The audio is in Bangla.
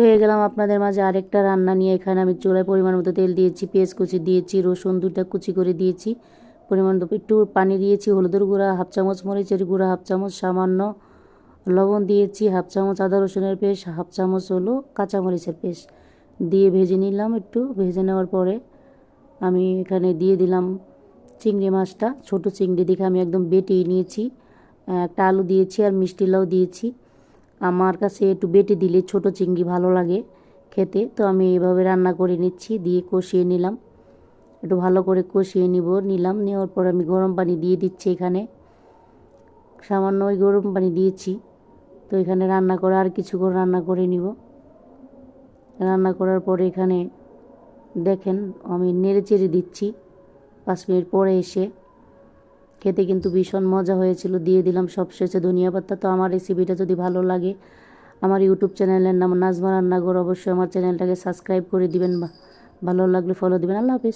হয়ে গেলাম আপনাদের মাঝে আরেকটা রান্না নিয়ে। এখানে আমি চুলায় পরিমাণ মতো তেল দিয়েছি, পেঁয়াজ কুচি দিয়েছি, রসুন 2টা কুচি করে দিয়েছি, পরিমাণ মতো একটু পানি দিয়েছি, হলুদের গুঁড়া হাফ চামচ, মরিচের গুঁড়া হাফ চামচ, সামান্য লবণ দিয়েছি, হাফ চামচ আদা রসুনের পেস্ট, হাফ চামচ হলো কাঁচামরিচের পেস্ট দিয়ে ভেজে নিলাম। একটু ভেজে নেওয়ার পরে আমি এখানে দিয়ে দিলাম চিংড়ি মাছটা। ছোট চিংড়ি দেখে আমি একদম বেটে নিয়েছি। একটা আলু দিয়েছি আর মিষ্টি লাউ দিয়েছি। আমার কাছে একটু বেটে দিলে ছোট চিংড়ি ভালো লাগে খেতে, তো আমি এইভাবে রান্না করে নিচ্ছি। দিয়ে কষিয়ে নিলাম, একটু ভালো করে কষিয়ে নিলাম। নেওয়ার পর আমি গরম পানি দিয়ে দিচ্ছি। এখানে সামান্য ওই গরম পানি দিয়েছি। তো এখানে রান্না করে আর কিছুক্ষণ রান্না করে নিব। রান্না করার পরে এখানে দেখেন আমি নেড়ে চেড়ে দিচ্ছি। 5 মিনিট পরে এসে খেতে কিন্তু ভীষণ মজা হয়েছিল। দিয়ে দিলাম সবশেষে ধনিয়া পাতা। তো আমার রেসিপিটা যদি ভালো লাগে, আমার ইউটিউব চ্যানেলের নাম নাজমা রান্নাঘর, অবশ্যই আমার চ্যানেলটাকে সাবস্ক্রাইব করে দিবেন, ভালো লাগলে ফলো দিবেন। আল্লাহ হাফেজ।